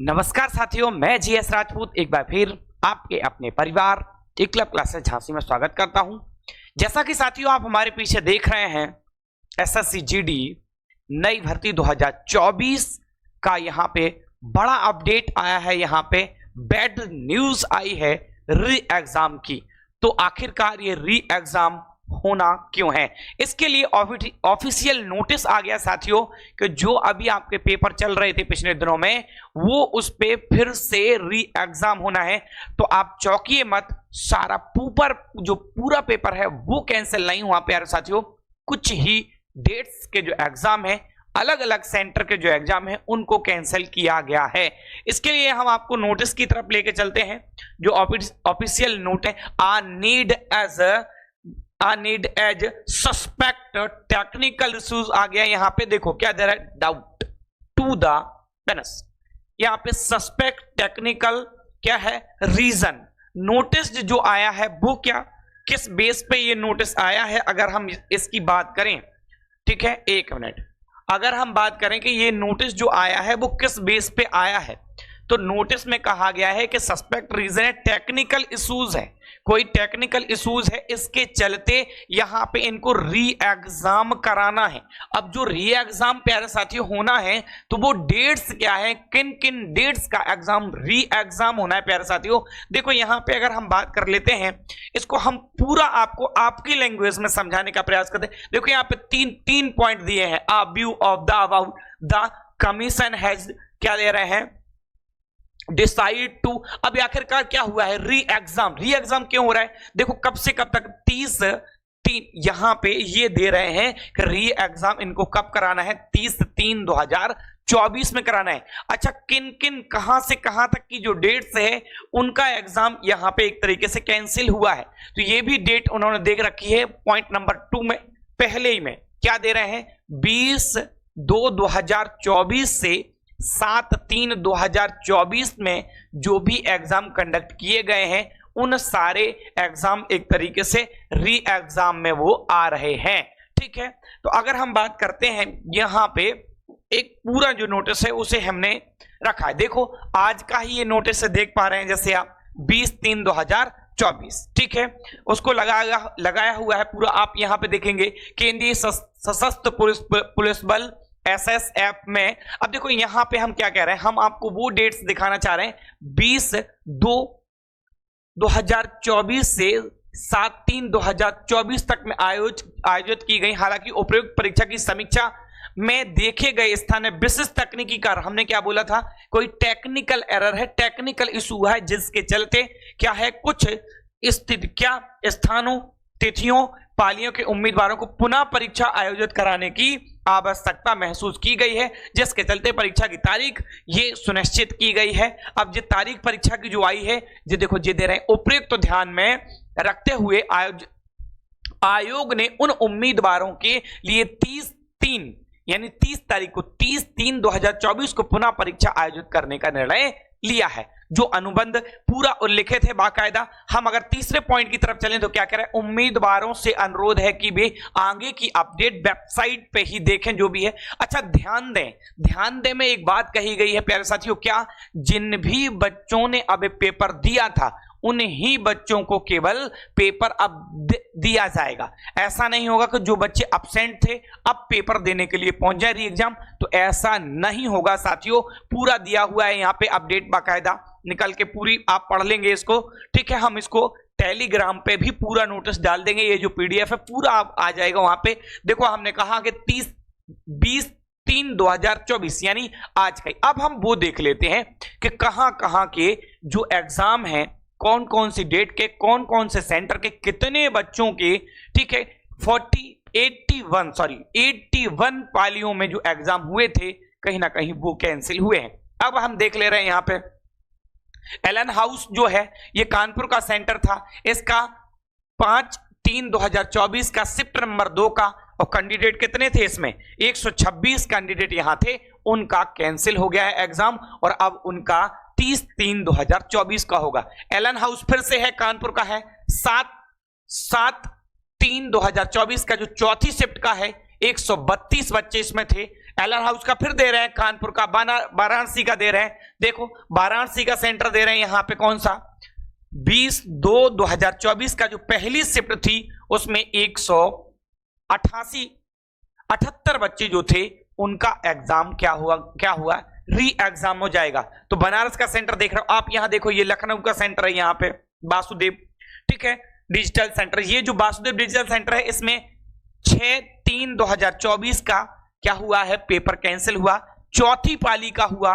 नमस्कार साथियों, मैं जीएस राजपूत एक बार फिर आपके अपने परिवार एक क्लब क्लासेस झांसी में स्वागत करता हूं। जैसा कि साथियों आप हमारे पीछे देख रहे हैं, एसएससी जीडी नई भर्ती 2024 का यहां पे बड़ा अपडेट आया है। यहां पे बैड न्यूज आई है री एग्जाम की। तो आखिरकार ये री एग्जाम होना क्यों है, इसके लिए ऑफिशियल नोटिस आ गया साथियों कि जो अभी आपके पेपर चल रहे थे पिछले दिनों में, वो उस पे फिर से री एग्जाम होना है। तो आप चौंकिए मत, सारा पूरा पेपर है वो कैंसिल नहीं हुआ प्यारे साथियों। कुछ ही डेट्स के जो एग्जाम है, अलग अलग सेंटर के जो एग्जाम है, उनको कैंसिल किया गया है। इसके लिए हम आपको नोटिस की तरफ लेके चलते हैं। जो ऑफिशियल नोट है, uh need as suspect technical issues आ गया। यहां पे देखो क्या दे रहा है, डाउट टू द पेनस। यहां पे सस्पेक्ट टेक्निकल क्या है, रीजन। नोटिस जो आया है वो क्या, किस बेस पे ये नोटिस आया है, अगर हम इसकी बात करें, ठीक है, एक मिनट, अगर हम बात करें कि ये नोटिस जो आया है वो किस बेस पे आया है, तो नोटिस में कहा गया है कि सस्पेक्ट रीजन है, टेक्निकल इश्यूज है, कोई टेक्निकल इश्यूज है, इसके चलते यहां पे इनको री एग्जाम कराना है। अब जो री एग्जाम प्यारे साथियों होना है, तो वो डेट्स क्या है, किन किन डेट्स का एग्जाम री एग्जाम होना है प्यारे साथियों। देखो यहां पे अगर हम बात कर लेते हैं, इसको हम पूरा आपको आपकी लैंग्वेज में समझाने का प्रयास करते हैं। देखो यहां पे तीन पॉइंट दिए हैं। A view of the about the commission has क्या दे रहे हैं, डिसाइड टू। अब आखिरकार क्या हुआ है, री एग्जाम क्यों हो रहा है, देखो कब से कब तक, 30/3 यहां पे ये दे रहे हैं कि री एग्जाम इनको कब कराना है, 30/3/2024 में कराना है। अच्छा, किन किन कहां से कहां तक की जो डेट्स है, उनका एग्जाम यहां पे एक तरीके से कैंसिल हुआ है। तो ये भी डेट उन्होंने देख रखी है पॉइंट नंबर 2 में, पहले ही में क्या दे रहे हैं, 20/2/2024 से 7/3/2024 में जो भी एग्जाम कंडक्ट किए गए हैं, उन सारे एग्जाम एक तरीके से री एग्जाम में वो आ रहे हैं। ठीक है, तो अगर हम बात करते हैं, यहां पे एक पूरा जो नोटिस है उसे हमने रखा है। देखो आज का ही ये नोटिस देख पा रहे हैं, जैसे आप 20/3/2024, ठीक है, उसको लगाया हुआ है पूरा। आप यहां पे देखेंगे केंद्रीय सशस्त्र पुलिस बल एसएसएफ में। अब देखो यहां पे हम क्या कह रहे हैं, हम आपको वो डेट्स दिखाना चाह रहे हैं, 20/2/2024 से 7/3/2024 तक में आयोजित की गई। हालांकि उपयुक्त परीक्षा की समीक्षा में देखे गए स्थान विशिष्ट तकनीकी कार्य, हमने क्या बोला था, कोई टेक्निकल एरर है, टेक्निकल इशू है, जिसके चलते क्या है, कुछ स्थिति क्या स्थानों, तिथियों, पालियों के उम्मीदवारों को पुनः परीक्षा आयोजित कराने की आवश्यकता महसूस की गई है, जिसके चलते परीक्षा की तारीख ये सुनिश्चित की गई है। अब ये तारीख परीक्षा की जो आई है, ये देखो ये दे रहे हैं, उपयुक्त तो ध्यान में रखते हुए आयोग ने उन उम्मीदवारों के लिए 30/3 यानी 30 तारीख को, 30/3/2024 को पुनः परीक्षा आयोजित करने का निर्णय लिया है। जो अनुबंध पूरा उल्लिखित है बाकायदा। हम अगर तीसरे पॉइंट की तरफ चलें तो क्या करें, उम्मीदवारों से अनुरोध है कि वे आगे की अपडेट वेबसाइट पे ही देखें जो भी है। अच्छा ध्यान दें में एक बात कही गई है प्यारे साथियों, क्या, जिन भी बच्चों ने अब पेपर दिया था, उन्हीं बच्चों को केवल पेपर अब दिया जाएगा। ऐसा नहीं होगा कि जो बच्चे अब्सेंट थे अब पेपर देने के लिए पहुंच जाए री एग्जाम, तो ऐसा नहीं होगा साथियों। पूरा दिया हुआ है यहाँ पे अपडेट, बाकायदा निकल के पूरी आप पढ़ लेंगे इसको। ठीक है, हम इसको टेलीग्राम पे भी पूरा नोटिस डाल देंगे, ये जो पीडीएफ है पूरा आ जाएगा वहां पे। देखो हमने कहा कि 20/3/2024 यानी आज का। अब हम वो देख लेते हैं कि कहां कहां के जो एग्जाम है, कौन कौन सी डेट के, कौन कौन से सेंटर के, कितने बच्चों के, ठीक है, 81 पालियों में जो एग्जाम हुए थे, कहीं ना कहीं वो कैंसिल हुए हैं। अब हम देख ले रहे हैं यहां पे एलन हाउस जो है, ये कानपुर का सेंटर था, इसका 5/3/2024 का शिफ्ट नंबर 2 का, और कैंडिडेट कितने थे इसमें, 126 कैंडिडेट यहां थे, उनका कैंसिल हो गया है एग्जाम, और अब उनका 30/3/2024 का होगा। एलन हाउस फिर से है, कानपुर का है, 7/3/2024 का जो चौथी शिफ्ट का है, 132 बच्चे इसमें थे। एलआर हाउस का फिर दे रहे हैं, कानपुर का, वाराणसी का दे रहे हैं। देखो वाराणसी का सेंटर दे रहे हैं यहां पे कौन सा, 20/2/2024 का जो पहली शिफ्ट थी उसमें 178 बच्चे जो थे उनका एग्जाम क्या हुआ री एग्जाम हो जाएगा। तो बनारस का सेंटर देख रहे हो आप, यहां देखो ये लखनऊ का सेंटर है, यहां पे वासुदेव, ठीक है, डिजिटल सेंटर। ये जो वासुदेव डिजिटल सेंटर है इसमें 6/3/2024 का क्या हुआ है, पेपर कैंसिल हुआ। चौथी पाली का हुआ,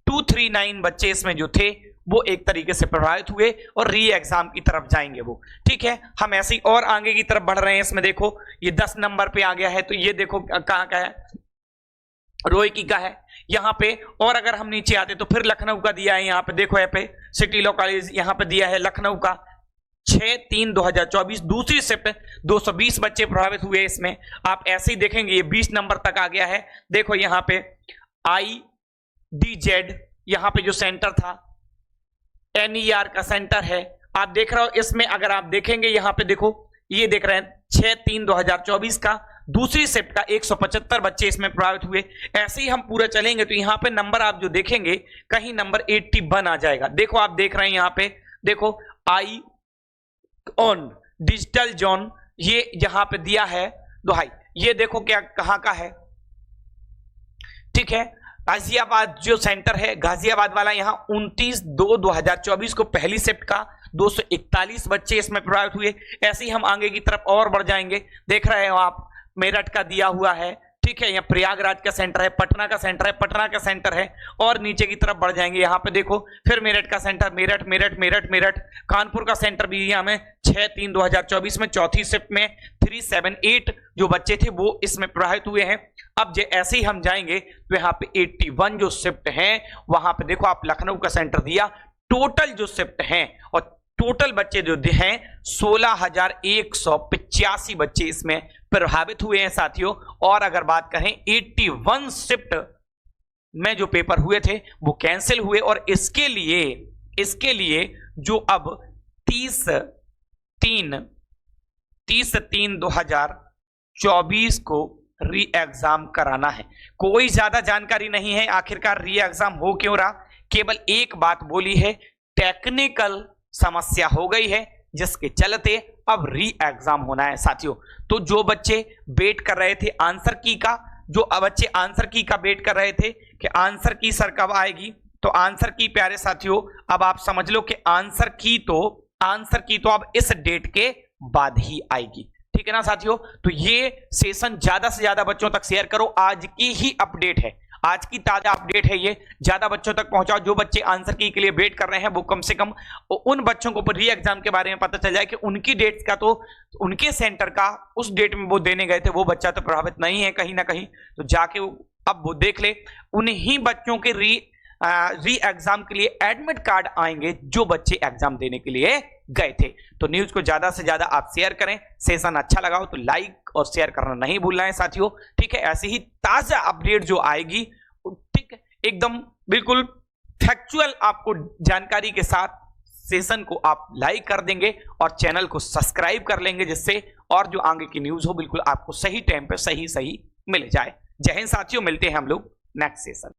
239 बच्चे इसमें जो थे वो एक तरीके से प्रभावित हुए और री एग्जाम की तरफ जाएंगे वो, ठीक है। हम ऐसे ही और आगे की तरफ बढ़ रहे हैं। इसमें देखो ये 10 नंबर पे आ गया है, तो ये देखो कहां का है, रोइकी का है यहां पे। और अगर हम नीचे आते तो फिर लखनऊ का दिया है, यहां पे देखो, यहाँ पे सिटी लॉ कॉलेज यहां पे दिया है लखनऊ का, 6/3/2024 दूसरी शिफ्ट 220 बच्चे प्रभावित हुए इसमें। आप ऐसे ही देखेंगे ये 20 नंबर तक आ गया है। देखो यहां पे IDZ यहां पे जो सेंटर था, NER का सेंटर है, आप देख रहे हो। इसमें अगर आप देखेंगे यहां पे देखो, ये देख रहे हैं 6/3/2024 का दूसरी शिफ्ट का 175 बच्चे इसमें प्रभावित हुए। ऐसे ही हम पूरा चलेंगे तो यहां पे नंबर आप जो देखेंगे कहीं नंबर 81 आ जाएगा। देखो आप देख रहे हैं यहां पे, देखो आई ऑन डिजिटल जोन ये यहां पे दिया है दोहाई, ये देखो क्या कहां का है, ठीक है। गाजियाबाद जो सेंटर है, गाजियाबाद वाला, यहां 29/2/2024 को पहली शिफ्ट का 241 बच्चे इसमें प्रभावित हुए। ऐसे ही हम आगे की तरफ और बढ़ जाएंगे। देख रहे हो आप मेरठ का दिया हुआ है, ठीक है, यहाँ प्रयागराज का सेंटर है, पटना का सेंटर है, पटना का सेंटर है। और नीचे की तरफ बढ़ जाएंगे, यहाँ पे देखो फिर मेरठ का सेंटर, मेरठ मेरठ मेरठ मेरठ। कानपुर का सेंटर भी यहाँ में 6/3/2024 में चौथी शिफ्ट में 378 जो बच्चे थे वो इसमें प्रभावित हुए हैं। अब ऐसे ही हम जाएंगे तो यहाँ पे 81 जो शिफ्ट हैं वहां पे देखो आप लखनऊ का सेंटर दिया। टोटल जो शिफ्ट हैं और टोटल बच्चे जो हैं 16,185 बच्चे इसमें प्रभावित हुए हैं साथियों। और अगर बात करें 81 शिफ्ट में जो पेपर हुए थे वो कैंसिल हुए, और इसके लिए जो अब 30/3/2024 को री एग्जाम कराना है। कोई ज्यादा जानकारी नहीं है आखिरकार री एग्जाम हो क्यों रहा, केवल एक बात बोली है, टेक्निकल समस्या हो गई है जिसके चलते अब री एग्जाम होना है साथियों। तो जो बच्चे वेट कर रहे थे आंसर की का, जो बच्चे आंसर की का वेट कर रहे थे कि आंसर की सर कब आएगी, तो आंसर की प्यारे साथियों अब आप समझ लो कि आंसर की तो अब इस डेट के बाद ही आएगी, ठीक है ना साथियों। तो ये सेशन ज्यादा से ज्यादा बच्चों तक शेयर करो, आज की ही अपडेट है, आज की ताजा अपडेट है, ये ज्यादा बच्चों तक पहुंचाओ। जो बच्चे आंसर की के लिए वेट कर रहे हैं वो कम से कम उन बच्चों को री एग्जाम के बारे में पता चल जाए कि उनकी डेट्स का, तो उनके सेंटर का उस डेट में वो देने गए थे वो बच्चा तो प्रभावित नहीं है कहीं ना कहीं, तो जाके अब वो देख ले। उन्हीं बच्चों के री एग्जाम के लिए एडमिट कार्ड आएंगे जो बच्चे एग्जाम देने के लिए गए थे। तो न्यूज को ज्यादा से ज्यादा आप शेयर करें, सेशन अच्छा लगा हो तो लाइक और शेयर करना नहीं भूलना है साथियों, ठीक है। ऐसी ही ताजा अपडेट जो आएगी, ठीक है, एकदम बिल्कुल फैक्चुअल आपको जानकारी के साथ सेशन को आप लाइक कर देंगे और चैनल को सब्सक्राइब कर लेंगे, जिससे और जो आगे की न्यूज हो बिल्कुल आपको सही टाइम पे सही मिल जाए। जय हिंद साथियों, मिलते हैं हम लोग नेक्स्ट सेशन।